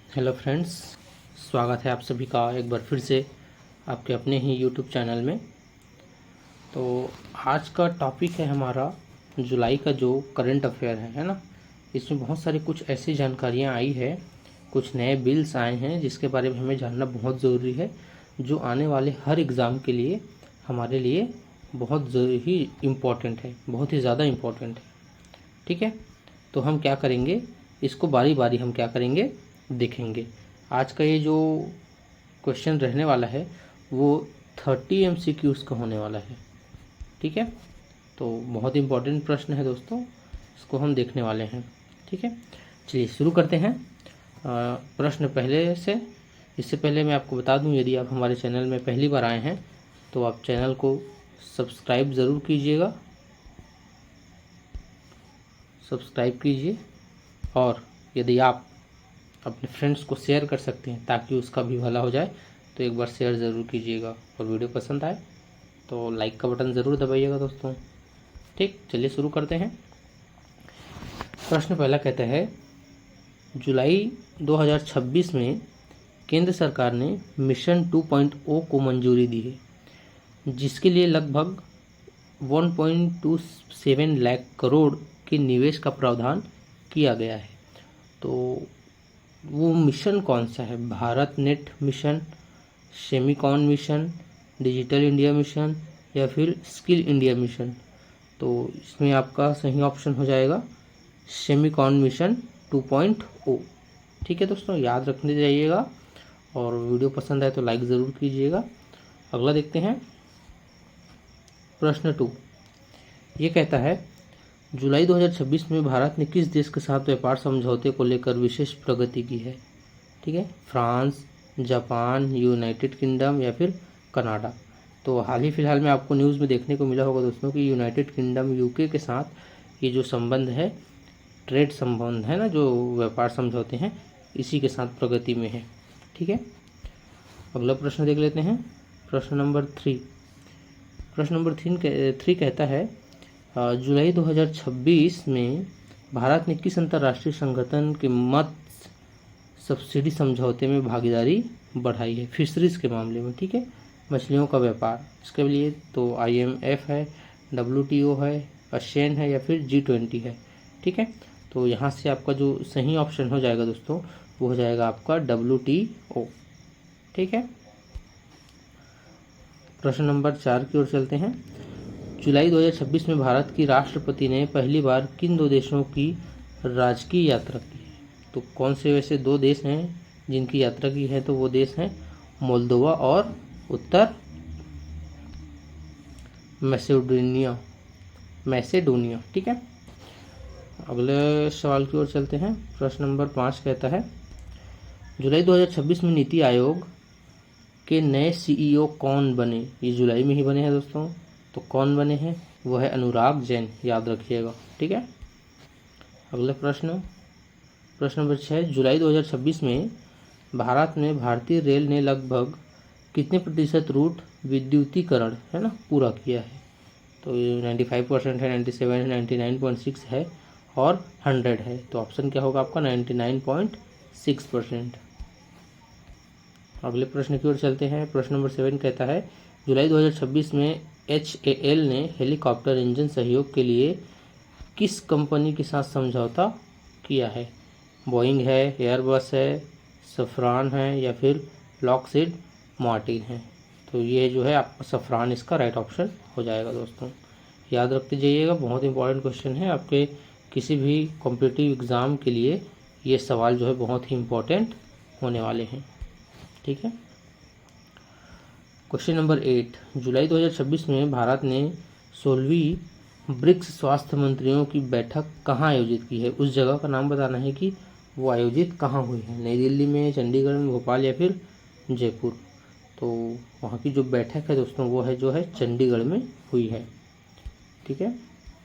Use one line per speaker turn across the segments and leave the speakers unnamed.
Hello friends, स्वागत है आप सभी का एक बार फिर से आपके अपने ही यूट्यूब चैनल में। तो आज का टॉपिक है हमारा जुलाई का जो करंट अफेयर है ना। इसमें बहुत सारी कुछ ऐसी जानकारियाँ आई है, कुछ नए बिल्स आए हैं जिसके बारे में हमें जानना बहुत ज़रूरी है, जो आने वाले हर एग्ज़ाम के लिए हमारे लिए बहुत ही इम्पोर्टेंट है, बहुत ही ज़्यादा इम्पोर्टेंट है। ठीक है, तो हम क्या करेंगे, इसको बारी बारी हम क्या करेंगे देखेंगे। आज का ये जो क्वेश्चन रहने वाला है वो 30 MCQs का होने वाला है। ठीक है, तो बहुत इम्पोर्टेंट प्रश्न है दोस्तों, इसको हम देखने वाले हैं। ठीक है, चलिए शुरू करते हैं। प्रश्न पहले से, इससे पहले मैं आपको बता दूं, यदि आप हमारे चैनल में पहली बार आए हैं तो आप चैनल को सब्सक्राइब ज़रूर कीजिएगा, सब्सक्राइब कीजिए। और यदि आप अपने फ्रेंड्स को शेयर कर सकते हैं ताकि उसका भी भला हो जाए तो एक बार शेयर ज़रूर कीजिएगा। और वीडियो पसंद आए तो लाइक का बटन ज़रूर दबाइएगा दोस्तों। ठीक, चलिए शुरू करते हैं। प्रश्न पहला कहता है, जुलाई 2026 में केंद्र सरकार ने मिशन 2.0 को मंजूरी दी है, जिसके लिए लगभग 1.27 लाख करोड़ के निवेश का प्रावधान किया गया है। तो वो मिशन कौन सा है? Bharat net mission, Semicon mission, digital India mission या फिर स्किल इंडिया मिशन? तो इसमें आपका सही ऑप्शन हो जाएगा सेमिकॉन मिशन 2.0। ठीक है दोस्तों, याद रखने जाइएगा और वीडियो पसंद आए तो लाइक ज़रूर कीजिएगा। अगला देखते हैं, प्रश्न 2। ये कहता है, जुलाई 2026 में भारत ने किस देश के साथ व्यापार समझौते को लेकर विशेष प्रगति की है? ठीक है, फ्रांस, जापान, यूनाइटेड किंगडम या फिर कनाडा? तो हाल ही फिलहाल में आपको न्यूज़ में देखने को मिला होगा दोस्तों कि यूनाइटेड किंगडम यूके के साथ ये जो संबंध है, ट्रेड संबंध है ना, जो व्यापार समझौते हैं, इसी के साथ प्रगति में है। ठीक है, अगला प्रश्न देख लेते हैं, प्रश्न नंबर 3। प्रश्न नंबर 3 कहता है, जुलाई 2026 में भारत ने किस अंतर्राष्ट्रीय संगठन के मत्स्य सब्सिडी समझौते में भागीदारी बढ़ाई है? फिशरीज के मामले में। ठीक है, मछलियों का व्यापार, इसके लिए तो IMF है, WTO है, ASEAN है या फिर G20 है। ठीक है, तो यहाँ से आपका जो सही ऑप्शन हो जाएगा दोस्तों वो हो जाएगा आपका WTO। ठीक है, प्रश्न नंबर 4 की ओर चलते हैं। जुलाई 2026 में भारत की राष्ट्रपति ने पहली बार किन 2 देशों की राजकीय यात्रा की? तो कौन से वैसे 2 देश हैं जिनकी यात्रा की है? तो वो देश हैं मोल्दोवा और उत्तर मैसेडोनिया। ठीक है, अगले सवाल की ओर चलते हैं। प्रश्न नंबर 5 कहता है, जुलाई 2026 में नीति आयोग के नए CEO कौन बने? ये जुलाई में ही बने हैं दोस्तों, तो कौन बने हैं? वो है अनुराग जैन, याद रखिएगा। ठीक है, अगला प्रश्न, प्रश्न नंबर 6। जुलाई 2026 में भारत में भारतीय रेल ने लगभग कितने प्रतिशत रूट विद्युतीकरण है ना पूरा किया है? तो 95% है, 97 है, 99.6 है और 100 है। तो ऑप्शन क्या होगा आपका? 99.6%। अगले प्रश्न की ओर चलते हैं। प्रश्न नंबर 7 कहता है, जुलाई 2026 में HAL ने हेलीकॉप्टर इंजन सहयोग के लिए किस कंपनी के साथ समझौता किया है? बोइंग है, एयरबस है, सफरान है या फिर लॉकहीड मार्टिन है? तो ये जो है आपका सफरान इसका राइट ऑप्शन हो जाएगा दोस्तों। याद रखते जाइएगा, बहुत इंपॉर्टेंट क्वेश्चन है आपके किसी भी कॉम्पिटिटिव एग्ज़ाम के लिए। ये सवाल जो है बहुत ही इम्पोर्टेंट होने वाले हैं। ठीक है, क्वेश्चन नंबर 8। जुलाई 2026 में भारत ने 16वीं ब्रिक्स स्वास्थ्य मंत्रियों की बैठक कहाँ आयोजित की है? उस जगह का नाम बताना है कि वो आयोजित कहाँ हुई है, नई दिल्ली में, चंडीगढ़ में, भोपाल या फिर जयपुर? तो वहाँ की जो बैठक है दोस्तों वो है जो है चंडीगढ़ में हुई है। ठीक है,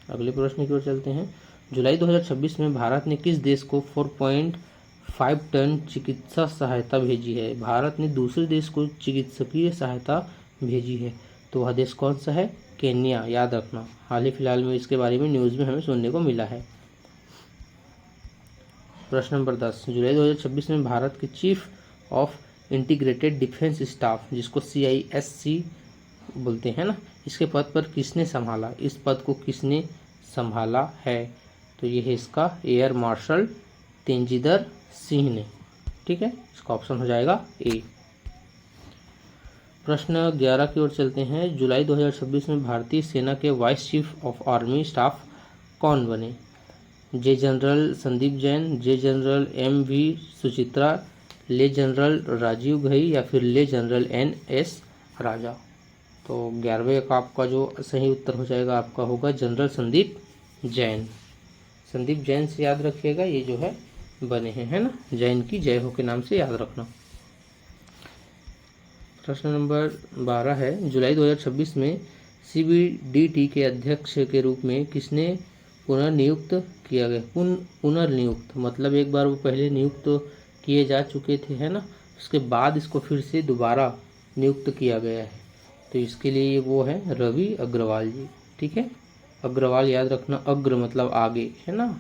अगले प्रश्न की ओर चलते हैं। जुलाई 2026 में भारत ने किस देश को 4.5 टन चिकित्सा सहायता भेजी है? भारत ने दूसरे देश को चिकित्सकीय सहायता भेजी है, तो वह देश कौन सा है? केन्या, याद रखना, हाल ही फिलहाल में इसके बारे में न्यूज़ में हमें सुनने को मिला है। प्रश्न नंबर 10, जुलाई 2026 में भारत के chief of integrated defence staff, जिसको CISC बोलते हैं ना, इसके पद पर किसने संभाला, इस पद को किसने संभाला है? तो ये है इसका एयर मार्शल तेंजिदर सिंह ने। ठीक है, इसका ऑप्शन हो जाएगा ए। प्रश्न 11 की ओर चलते हैं। जुलाई 2026 में भारतीय सेना के vice chief of army staff कौन बने? जे जनरल संदीप जैन, जे जनरल MV सुचित्रा, ले जनरल राजीव घई या फिर ले जनरल NS राजा। तो 11वें का आपका जो सही उत्तर हो जाएगा आपका होगा जनरल संदीप जैन। संदीप जैन से याद रखिएगा, ये जो है बने हैं, है ना, जैन की जय हो के नाम से याद रखना। प्रश्न नंबर 12 है, जुलाई 2026 में CBDT के अध्यक्ष के रूप में किसने पुनर्नियुक्त किया गया? पुनर्नियुक्त मतलब एक बार वो पहले नियुक्त किए जा चुके थे, है ना, उसके बाद इसको फिर से दोबारा नियुक्त किया गया है। तो इसके लिए वो है रवि अग्रवाल जी। ठीक है, अग्रवाल याद रखना, अग्र मतलब आगे, है ना,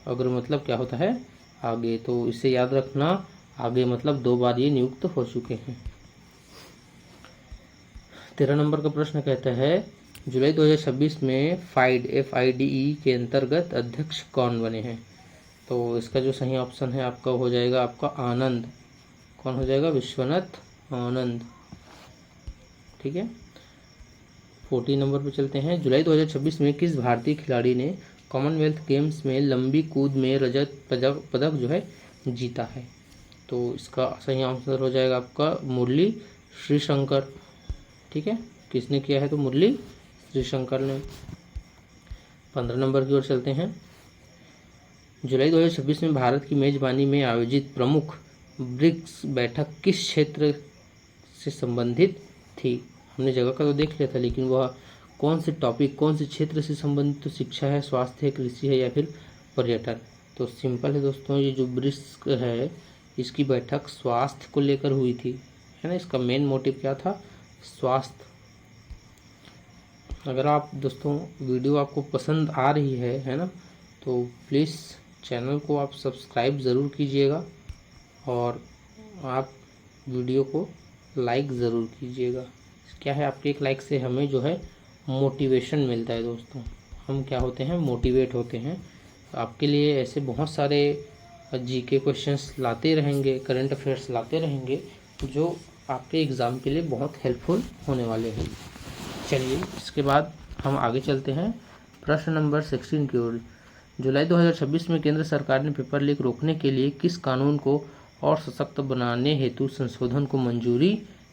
अग्र मतलब क्या होता है? आगे। तो इसे याद रखना, आगे मतलब 2 बार ये नियुक्त हो चुके हैं। 13 नंबर का प्रश्न कहता है, जुलाई 2026 में FIDE के अंतर्गत अध्यक्ष कौन बने हैं? तो इसका जो सही ऑप्शन है आपका हो जाएगा आपका आनंद। कौन हो जाएगा? विश्वनाथ आनंद। ठीक है, 14 नंबर पर चलते हैं। जुलाई 2026 में किस भारतीय खिलाड़ी ने कॉमनवेल्थ गेम्स में लंबी कूद में रजत पदक जो है जीता है? तो इसका सही आंसर हो जाएगा आपका मुरली श्रीशंकर। ठीक है, किसने किया है? तो मुरली श्रीशंकर ने। 15 नंबर की ओर चलते हैं। जुलाई 2026 में भारत की मेजबानी में आयोजित प्रमुख ब्रिक्स बैठक किस क्षेत्र से संबंधित थी? हमने जगह का तो देख लिया था, लेकिन वह कौन से टॉपिक, कौन से क्षेत्र से संबंधित? तो शिक्षा है, स्वास्थ्य है, कृषि है या फिर पर्यटन? तो सिंपल है दोस्तों, ये जो ब्रिक्स है इसकी बैठक स्वास्थ्य को लेकर हुई थी, है ना। इसका मेन मोटिव क्या था? स्वास्थ्य। अगर आप दोस्तों वीडियो आपको पसंद आ रही है ना, तो प्लीज़ चैनल को आप सब्सक्राइब ज़रूर कीजिएगा और आप वीडियो को लाइक ज़रूर कीजिएगा। क्या है, आपके एक लाइक से हमें जो है मोटिवेशन मिलता है दोस्तों, हम क्या होते हैं? मोटिवेट होते हैं। आपके लिए ऐसे बहुत सारे GK क्वेश्चंस लाते रहेंगे, करंट अफेयर्स लाते रहेंगे, जो आपके एग्ज़ाम के लिए बहुत हेल्पफुल होने वाले हैं। चलिए इसके बाद हम आगे चलते हैं प्रश्न नंबर 16 की ओर। जुलाई 2026 में केंद्र सरकार ने पेपर लीक रोकने के लिए किस कानून को और सशक्त बनाने हेतु संशोधन को मंजूरी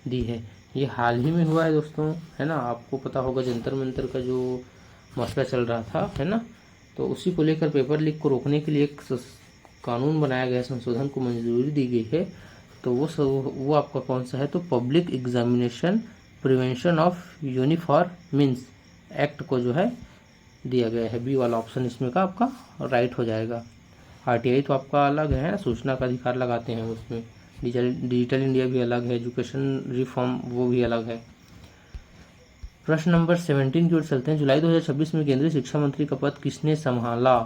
दी है? ये हाल ही में हुआ है दोस्तों, है ना। आपको पता होगा जंतर मंतर का जो मसला चल रहा था, है ना, तो उसी को लेकर पेपर लीक को रोकने के लिए एक कानून बनाया गया, संशोधन को मंजूरी दी गई है। तो वो आपका कौन सा है? तो public examination prevention of unfair means act को जो है दिया गया है। बी वाला ऑप्शन इसमें का आपका राइट हो जाएगा। RTI तो आपका अलग है, सूचना का अधिकार लगाते हैं उसमें, डिजिटल इंडिया भी अलग है, एजुकेशन रिफॉर्म वो भी अलग है। प्रश्न नंबर 17 की ओर चलते हैं। जुलाई 2026 में केंद्रीय शिक्षा मंत्री का पद किसने संभाला?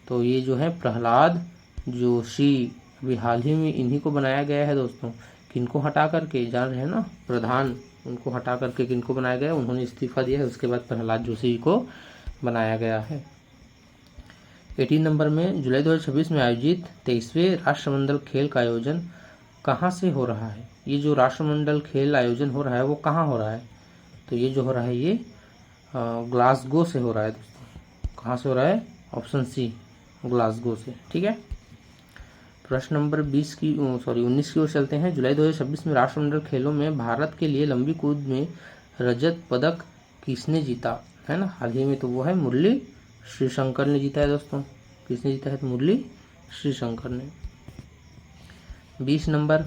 तो ये जो है प्रहलाद जोशी। अभी हाल ही में इन्हीं को बनाया गया है दोस्तों। किनको हटा करके, जान रहे हैं ना, प्रधान, उनको हटा करके किनको बनाया गया? उन्होंने इस्तीफा दिया है, उसके बाद प्रहलाद जोशी को बनाया गया है। 18 नंबर में, जुलाई 2026 में आयोजित 23वें राष्ट्रमंडल खेल का आयोजन कहाँ से हो रहा है? ये जो राष्ट्रमंडल खेल आयोजन हो रहा है वो कहाँ हो रहा है? तो ये जो हो रहा है ये ग्लासगो से हो रहा है दोस्तों। कहाँ से हो रहा है? ऑप्शन सी, ग्लासगो से। ठीक है, प्रश्न नंबर 19 की ओर चलते हैं। जुलाई 2026 में राष्ट्रमंडल खेलों में भारत के लिए लंबी कूद में रजत पदक किसने जीता? है ना, हाल ही में तो वो है मुरली श्रीशंकर ने जीता है दोस्तों। किसने जीता है? तो मुरली श्रीशंकर ने। 20 नंबर,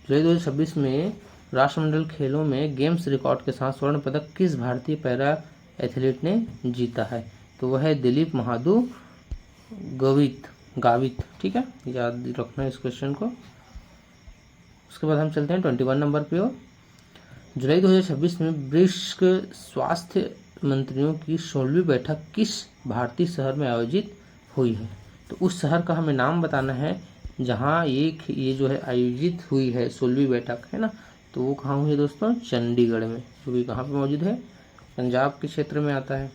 जुलाई 2026 में राष्ट्रमंडल खेलों में गेम्स रिकॉर्ड के साथ स्वर्ण पदक किस भारतीय पैरा एथलीट ने जीता है? तो वह है दिलीप महादू गावित। ठीक है, याद रखना इस क्वेश्चन को। उसके बाद हम चलते हैं 21 नंबर पे। और जुलाई 2026 में ब्रिक्स स्वास्थ्य मंत्रियों की 16वीं बैठक किस भारतीय शहर में आयोजित हुई है? तो उस शहर का हमें नाम बताना है जहाँ ये जो है आयोजित हुई है 16वीं बैठक, है ना। तो वो कहाँ हुई है दोस्तों? चंडीगढ़ में, जो कि कहाँ पे मौजूद है? पंजाब के क्षेत्र में आता है।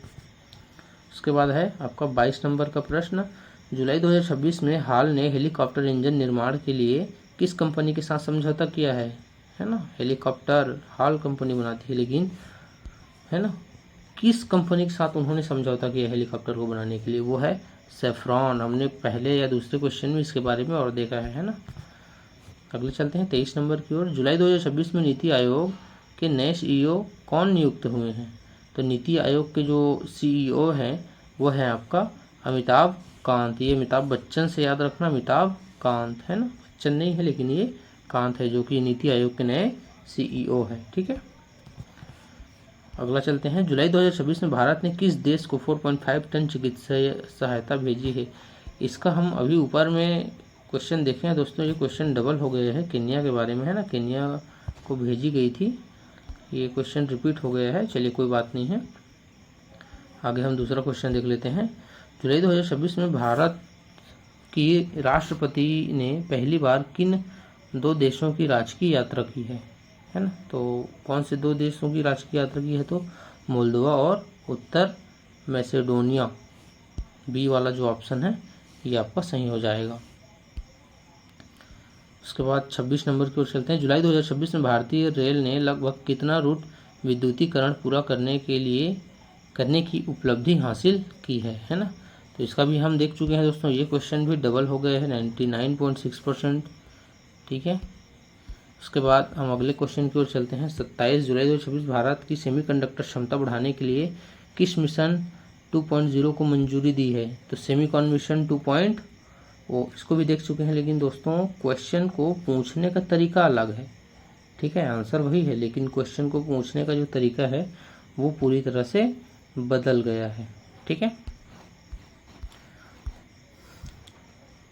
उसके बाद है आपका 22 नंबर का प्रश्न, जुलाई 2026 में हाल ने हेलीकॉप्टर इंजन निर्माण के लिए किस कंपनी के साथ समझौता किया है ना। हेलीकॉप्टर हाल कंपनी बनाती है, लेकिन है ना किस कंपनी के साथ उन्होंने समझौता किया हेलीकॉप्टर को बनाने के लिए? वो है सेफ्रॉन। हमने पहले या दूसरे क्वेश्चन में इसके बारे में और देखा है ना। अगले चलते हैं 23 नंबर की ओर। जुलाई 2026 में नीति आयोग के नए सीईओ कौन नियुक्त हुए हैं? तो नीति आयोग के जो सीईओ हैं वो है आपका अमिताभ कांत। ये अमिताभ बच्चन से याद रखना, अमिताभ कांत, है ना, बच्चन नहीं है लेकिन ये कांत है, जो कि नीति आयोग के नए सीईओ है। ठीक है, अगला चलते हैं। जुलाई 2026 में भारत ने किस देश को 4.5 टन चिकित्सा सहायता भेजी है? इसका हम अभी ऊपर में क्वेश्चन देखे हैं दोस्तों, ये क्वेश्चन डबल हो गए हैं। केन्या के बारे में है ना, केन्या को भेजी गई थी, ये क्वेश्चन रिपीट हो गया है। चलिए कोई बात नहीं है, आगे हम दूसरा क्वेश्चन देख लेते हैं। जुलाई 2026 में भारत की राष्ट्रपति ने पहली बार किन 2 देशों की राजकीय यात्रा की है ना। तो कौन से 2 देशों की राजकीय यात्रा की है? तो मोल्दोवा और उत्तर मैसेडोनिया। बी वाला जो ऑप्शन है ये आपका सही हो जाएगा। उसके बाद 26 नंबर की ओर चलते हैं। जुलाई 2026 में भारतीय रेल ने लगभग कितना रूट विद्युतीकरण पूरा करने की उपलब्धि हासिल की है ना। तो इसका भी हम देख चुके हैं दोस्तों, ये क्वेश्चन भी डबल हो गए हैं, 99.6%। ठीक है, उसके बाद हम अगले क्वेश्चन की ओर चलते हैं। 27 जुलाई 2026 भारत की सेमीकंडक्टर क्षमता बढ़ाने के लिए किस मिशन 2.0 को मंजूरी दी है? तो सेमीकॉन मिशन 2.0, इसको भी देख चुके हैं, लेकिन दोस्तों क्वेश्चन को पूछने का तरीका अलग है। ठीक है, आंसर वही है, लेकिन क्वेश्चन को पूछने का जो तरीका है वो पूरी तरह से बदल गया है। ठीक है,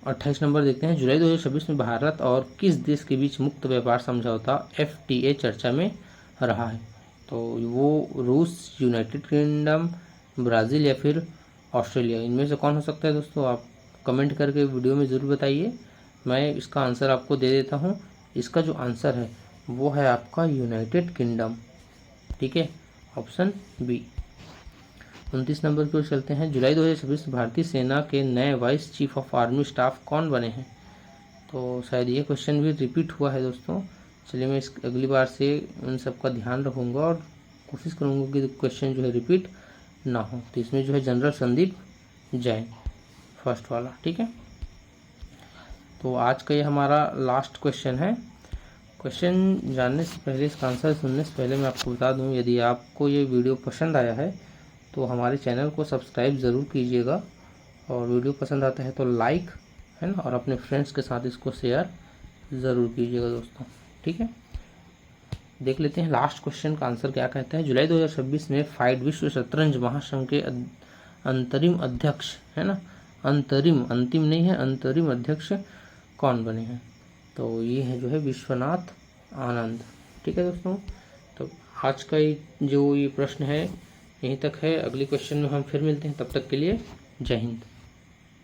28 नंबर देखते हैं। जुलाई 2026 में भारत और किस देश के बीच मुक्त व्यापार समझौता FTA चर्चा में रहा है? तो वो रूस, यूनाइटेड किंगडम, ब्राज़ील या फिर ऑस्ट्रेलिया, इनमें से कौन हो सकता है दोस्तों? आप कमेंट करके वीडियो में ज़रूर बताइए, मैं इसका आंसर आपको दे देता हूँ। इसका जो आंसर है वो है आपका यूनाइटेड किंगडम। ठीक है, ऑप्शन बी। 29 नंबर की ओर चलते हैं। जुलाई 2026 भारतीय सेना के नए vice chief of army staff कौन बने हैं? तो शायद ये क्वेश्चन भी रिपीट हुआ है दोस्तों। चलिए मैं इस अगली बार से उन सब का ध्यान रखूँगा और कोशिश करूँगा कि क्वेश्चन जो है रिपीट ना हो। तो इसमें जो है जनरल संदीप जैन, फर्स्ट वाला। ठीक है, तो आज का ये हमारा लास्ट क्वेश्चन है। क्वेश्चन जानने से पहले, इसका आंसर सुनने से पहले मैं आपको बता दूं, यदि आपको ये वीडियो पसंद आया है तो हमारे चैनल को सब्सक्राइब ज़रूर कीजिएगा, और वीडियो पसंद आता है तो लाइक, है ना, और अपने फ्रेंड्स के साथ इसको शेयर ज़रूर कीजिएगा दोस्तों। ठीक है, देख लेते हैं लास्ट क्वेश्चन का आंसर क्या कहता है। जुलाई 2026 में फाइड विश्व शतरंज महासंघ के अंतरिम अध्यक्ष, है ना, अंतरिम, अंतिम नहीं है, अंतरिम अध्यक्ष कौन बने हैं? तो ये है जो है विश्वनाथ आनंद। ठीक है दोस्तों, तो आज का जो ये प्रश्न है यहीं तक है। अगले क्वेश्चन में हम फिर मिलते हैं, तब तक के लिए जय हिंद।